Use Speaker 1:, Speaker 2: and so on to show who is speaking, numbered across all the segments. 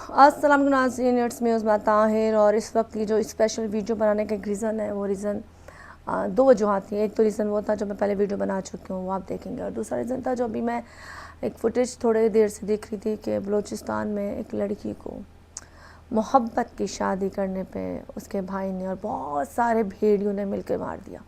Speaker 1: السلام علیکم ناظرین، اٹس می عظمیٰ طاہر. اور اس وقت کی جو اسپیشل ویڈیو بنانے کا ایک ریزن ہے، وہ ریزن دو وجوہات تھیں. ایک تو ریزن وہ تھا جو میں پہلے ویڈیو بنا چکی ہوں، وہ آپ دیکھیں گے. اور دوسرا ریزن تھا جو ابھی میں ایک فوٹیج تھوڑے دیر سے دیکھ رہی تھی کہ بلوچستان میں ایک لڑکی کو محبت کی شادی کرنے پہ اس کے بھائی نے اور بہت سارے بھیڑیوں نے مل کے مار دیا.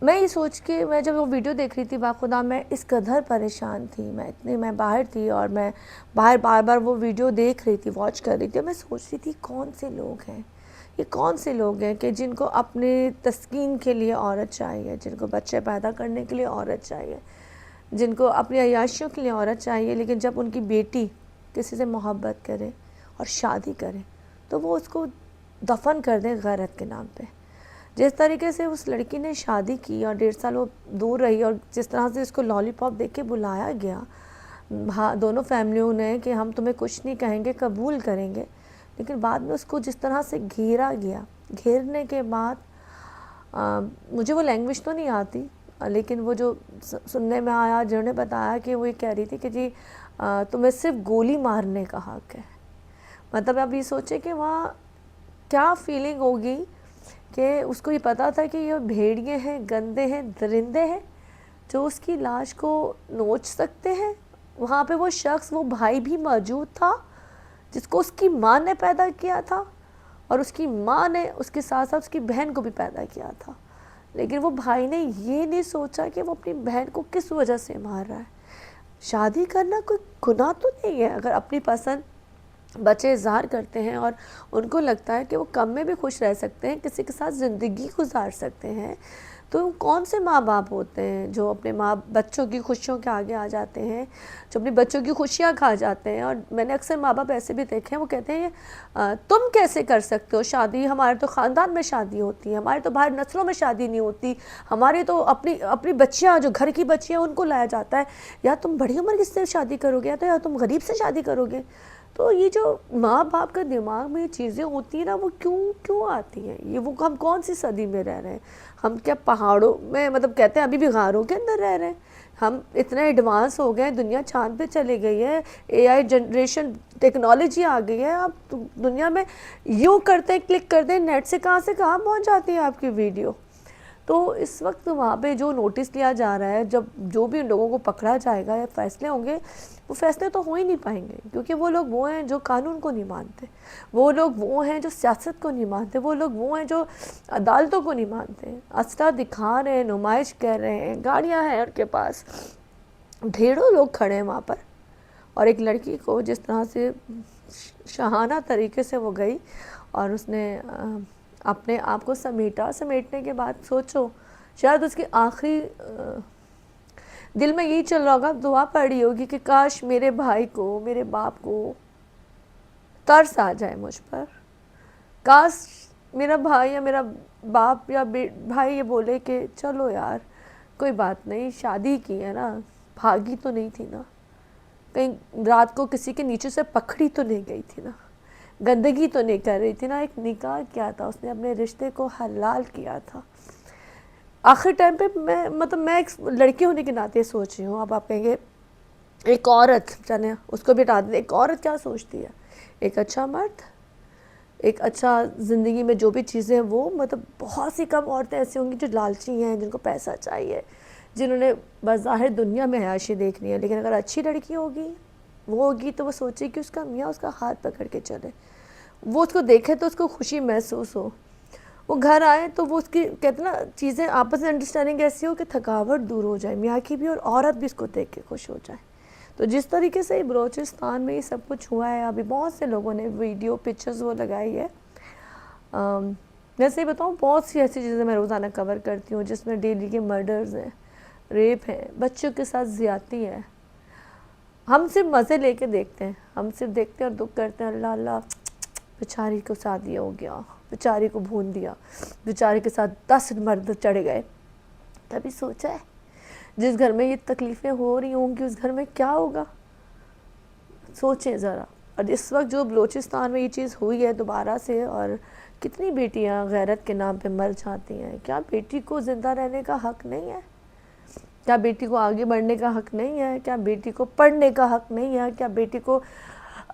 Speaker 1: میں یہ سوچ کے میں جب وہ ویڈیو دیکھ رہی تھی باخدا میں اس قدر پریشان تھی. میں باہر تھی اور میں باہر بار بار وہ ویڈیو دیکھ رہی تھی، واچ کر رہی تھی. اور میں سوچ رہی تھی کون سے لوگ ہیں یہ، کون سے لوگ ہیں کہ جن کو اپنے تسکین کے لیے عورت چاہیے، جن کو بچے پیدا کرنے کے لیے عورت چاہیے، جن کو اپنی عیاشیوں کے لیے عورت چاہیے، لیکن جب ان کی بیٹی کسی سے محبت کرے اور شادی کرے تو وہ اس کو دفن کر دیں غیرت کے نام پہ. جس طریقے سے اس لڑکی نے شادی کی اور 1.5 سال وہ دور رہی، اور جس طرح سے اس کو لالی پاپ دیکھ کے بلایا گیا دونوں فیملیوں نے کہ ہم تمہیں کچھ نہیں کہیں گے، قبول کریں گے، لیکن بعد میں اس کو جس طرح سے گھیرا گیا، گھیرنے کے بعد مجھے وہ لینگویج تو نہیں آتی، لیکن وہ جو سننے میں آیا، جنہوں نے بتایا کہ وہ یہ کہہ رہی تھی کہ جی تمہیں صرف گولی مارنے کا حق ہے. مطلب آپ یہ سوچیں کہ وہاں کیا فیلنگ ہوگی کہ اس کو یہ پتا تھا کہ یہ بھیڑیے ہیں، گندے ہیں، درندے ہیں جو اس کی لاش کو نوچ سکتے ہیں. وہاں پہ وہ شخص، وہ بھائی بھی موجود تھا جس کو اس کی ماں نے پیدا کیا تھا، اور اس کی ماں نے اس کے ساتھ ساتھ اس کی بہن کو بھی پیدا کیا تھا. لیکن وہ بھائی نے یہ نہیں سوچا کہ وہ اپنی بہن کو کس وجہ سے مار رہا ہے. شادی کرنا کوئی گناہ تو نہیں ہے اگر اپنی پسند بچے اظہار کرتے ہیں اور ان کو لگتا ہے کہ وہ کم میں بھی خوش رہ سکتے ہیں، کسی کے ساتھ زندگی گزار سکتے ہیں. تو کون سے ماں باپ ہوتے ہیں جو اپنے بچوں کی خوشیوں کے آگے آ جاتے ہیں، جو اپنی بچوں کی خوشیاں کھا جاتے ہیں. اور میں نے اکثر ماں باپ ایسے بھی دیکھے ہیں، وہ کہتے ہیں تم کیسے کر سکتے ہو شادی، ہمارے تو خاندان میں شادی ہوتی ہے، ہمارے تو باہر نسلوں میں شادی نہیں ہوتی، ہماری تو اپنی بچیاں جو گھر کی بچیاں ان کو لایا جاتا ہے، یا تم بڑی عمر کس سے شادی کرو گے، یا تم غریب سے شادی کرو گے. تو یہ جو ماں باپ کا دماغ میں یہ چیزیں ہوتی ہیں نا، وہ کیوں آتی ہیں؟ یہ وہ ہم کون سی صدی میں رہ رہے ہیں؟ ہم کیا پہاڑوں میں، مطلب کہتے ہیں ابھی بھی غاروں کے اندر رہ رہے ہیں؟ ہم اتنے ایڈوانس ہو گئے ہیں، دنیا چاند پہ چلے گئی ہے، اے آئی جنریشن ٹیکنالوجی آ گئی ہے. آپ دنیا میں یوں کرتے ہیں، کلک کرتے ہیں، نیٹ سے کہاں پہنچ جاتی ہے آپ کی ویڈیو. تو اس وقت وہاں پہ جو نوٹس لیا جا رہا ہے، جب جو بھی لوگوں کو پکڑا جائے گا یا فیصلے ہوں گے، وہ فیصلے تو ہو ہی نہیں پائیں گے، کیونکہ وہ لوگ وہ ہیں جو قانون کو نہیں مانتے، وہ لوگ وہ ہیں جو سیاست کو نہیں مانتے، وہ لوگ وہ ہیں جو عدالتوں کو نہیں مانتے. اسلحہ دکھا رہے ہیں، نمائش کر رہے ہیں، گاڑیاں ہیں ان کے پاس، ڈھیروں لوگ کھڑے ہیں وہاں پر. اور ایک لڑکی کو جس طرح سے شاہانہ طریقے سے وہ گئی اور اس نے اپنے آپ کو سمیٹنے کے بعد سوچو شاید اس کی آخری دل میں یہی چل رہا ہوگا، دعا پڑی ہوگی کہ کاش میرے بھائی کو، میرے باپ کو ترس آ جائے مجھ پر، کاش میرا بھائی یا میرا باپ یا بھائی یہ بولے کہ چلو یار کوئی بات نہیں، شادی کی ہے نا، بھاگی تو نہیں تھی نا، کہیں رات کو کسی کے نیچے سے پکڑی تو نہیں گئی تھی نا، گندگی تو نہیں کر رہی تھی نا. ایک نکاح کیا تھا، اس نے اپنے رشتے کو حلال کیا تھا. آخر ٹائم پہ میں ایک لڑکی ہونے کے ناطے سوچ رہی ہوں. اب آپ کہیں گے ایک عورت، چلیں اس کو بھی ہٹا دیں، ایک عورت کیا سوچتی ہے؟ ایک اچھا مرد، ایک اچھا زندگی میں جو بھی چیزیں، وہ مطلب بہت سی کم عورتیں ایسی ہوں گی جو لالچی ہیں، جن کو پیسہ چاہیے، جنہوں نے بظاہر دنیا میں عیاشی دیکھنی ہے. لیکن اگر اچھی لڑکی ہوگی تو وہ سوچے کہ اس کا میاں اس کا ہاتھ پکڑ کے چلے، وہ اس کو دیکھے تو اس کو خوشی محسوس ہو، وہ گھر آئے تو وہ اس کی کہتے ہیں نا چیزیں آپس میں انڈرسٹینڈنگ ایسی ہو کہ تھکاوٹ دور ہو جائے، میاں کی بھی اور عورت بھی اس کو دیکھ کے خوش ہو جائے. تو جس طریقے سے بلوچستان میں یہ سب کچھ ہوا ہے، ابھی بہت سے لوگوں نے ویڈیو پکچرز وہ لگائی ہے. میں سے بتاؤں بہت سی ایسی چیزیں میں روزانہ کور کرتی ہوں جس میں ڈیلی کے مرڈرز ہیں، ریپ ہیں، بچوں کے ساتھ زیادتی ہے. ہم صرف مزے لے کے دیکھتے ہیں، ہم صرف دیکھتے ہیں اور دکھ کرتے ہیں، اللہ اللہ بیچاری کو شادی ہو گیا، بیچاری کو بھون دیا، بیچاری کے ساتھ 10 مرد چڑھ گئے. کبھی سوچا ہے جس گھر میں یہ تکلیفیں ہو رہی ہوں گی اس گھر میں کیا ہوگا؟ سوچیں ذرا. اور اس وقت جو بلوچستان میں یہ چیز ہوئی ہے دوبارہ سے، اور کتنی بیٹیاں غیرت کے نام پہ مر جاتی ہیں. کیا بیٹی کو زندہ رہنے کا حق نہیں ہے؟ کیا بیٹی کو آگے بڑھنے کا حق نہیں ہے؟ کیا بیٹی کو پڑھنے کا حق نہیں ہے؟ کیا بیٹی کو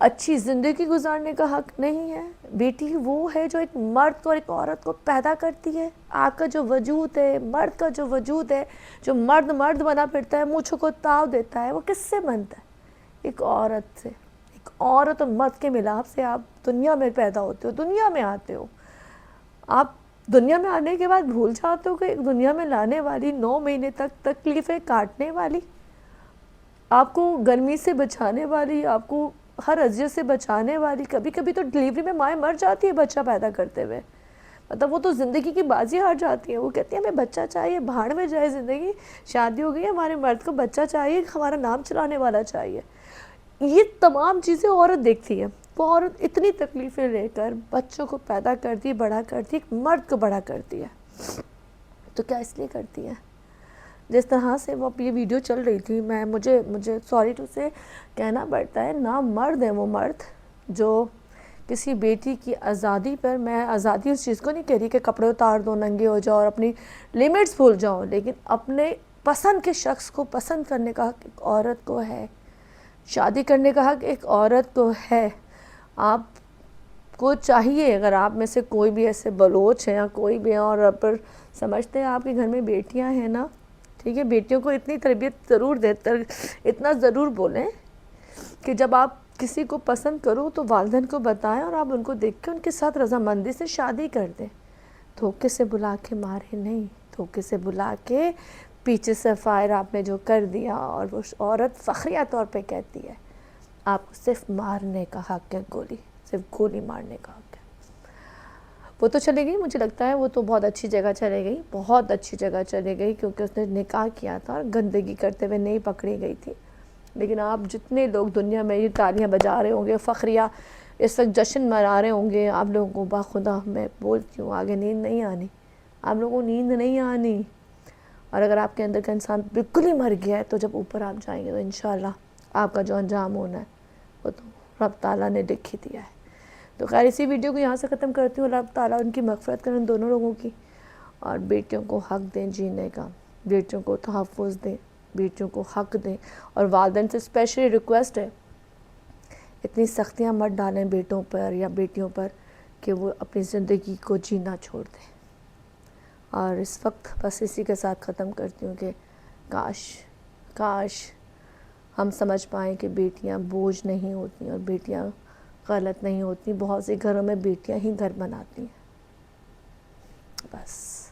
Speaker 1: اچھی زندگی گزارنے کا حق نہیں ہے؟ بیٹی وہ ہے جو ایک مرد کو اور ایک عورت کو پیدا کرتی ہے. آپ کا جو وجود ہے، مرد کا جو وجود ہے، جو مرد بنا پھرتا ہے، مونچھوں کو تاؤ دیتا ہے، وہ کس سے بنتا ہے؟ ایک عورت سے. ایک عورت اور مرد کے ملاپ سے آپ دنیا میں پیدا ہوتے ہو، دنیا میں آتے ہو. آپ دنیا میں آنے کے بعد بھول جاتے ہو کہ ایک دنیا میں لانے والی 9 مہینے تک تکلیفیں کاٹنے والی، آپ کو گرمی سے بچانے والی، آپ کو ہر اذیت سے بچانے والی. کبھی کبھی تو ڈلیوری میں مائیں مر جاتی ہے بچہ پیدا کرتے ہوئے. مطلب وہ تو زندگی کی بازی ہار جاتی ہیں. وہ کہتی ہیں ہمیں بچہ چاہیے، بھاڑ میں جائے زندگی، شادی ہو گئی، ہمارے مرد کو بچہ چاہیے، ہمارا نام چلانے والا چاہیے. یہ تمام چیزیں عورت دیکھتی ہے. وہ عورت اتنی تکلیفیں لے کر بچوں کو پیدا کرتی ہے، بڑا کرتی ہے، ایک مرد کو بڑا کرتی ہے. تو کیا اس لیے کرتی ہے؟ جس طرح سے وہ یہ ویڈیو چل رہی تھی، مجھے سوری ٹو سے کہنا پڑتا ہے، نا مرد ہے وہ مرد جو کسی بیٹی کی آزادی پر، میں آزادی اس چیز کو نہیں کہہ رہی کہ کپڑے اتار دو، ننگے ہو جاؤ اور اپنی لیمٹس بھول جاؤ، لیکن اپنے پسند کے شخص کو پسند کرنے کا حق ایک عورت کو ہے. شادی کرنے کا حق ایک عورت کو ہے. آپ کو چاہیے، اگر آپ میں سے کوئی بھی ایسے بلوچ ہیں یا کوئی بھی اور پر سمجھتے ہیں آپ کے گھر میں بیٹیاں ہیں نا، ٹھیک ہے، بیٹیوں کو اتنی تربیت ضرور اتنا ضرور بولیں کہ جب آپ کسی کو پسند کرو تو والدین کو بتائیں اور آپ ان کو دیکھ کے ان کے ساتھ رضامندی سے شادی کر دیں. دھوکے سے بلا کے مارے نہیں، دھوکے سے بلا کے پیچھے سے فائر آپ نے جو کر دیا. اور وہ عورت فخریہ طور پہ کہتی ہے آپ کو صرف مارنے کا حق ہے، گولی، صرف گولی مارنے کا حق ہے. وہ تو چلے گئی، مجھے لگتا ہے وہ تو بہت اچھی جگہ چلے گئی، بہت اچھی جگہ چلے گئی، کیونکہ اس نے نکاح کیا تھا اور گندگی کرتے ہوئے نہیں پکڑی گئی تھی. لیکن آپ جتنے لوگ دنیا میں یہ تالیاں بجا رہے ہوں گے، فخریہ اس وقت جشن منا رہے ہوں گے، آپ لوگوں کو باخدا میں بولتی ہوں آگے نیند نہیں آنی، آپ لوگوں کو نیند نہیں آنی. اور اگر آپ کے اندر کا انسان بالکل ہی مر گیا ہے تو جب اوپر آپ جائیں گے تو انشاءاللہ آپ کا جو انجام ہونا ہے وہ تو رب تعالیٰ نے لکھ ہی دیا ہے. تو خیر اسی ویڈیو کو یہاں سے ختم کرتی ہوں. رب تعالیٰ ان کی مغفرت کریں دونوں لوگوں کی، اور بیٹیوں کو حق دیں جینے کا، بیٹیوں کو تحفظ دیں، بیٹیوں کو حق دیں. اور والدین سے اسپیشلی ریکویسٹ ہے اتنی سختیاں مت ڈالیں بیٹوں پر یا بیٹیوں پر کہ وہ اپنی زندگی کو جینا چھوڑ دیں. اور اس وقت بس اسی کے ساتھ ختم کرتی ہوں کہ کاش ہم سمجھ پائیں کہ بیٹیاں بوجھ نہیں ہوتی اور بیٹیاں غلط نہیں ہوتی. بہت سے گھروں میں بیٹیاں ہی گھر بناتی ہیں. بس.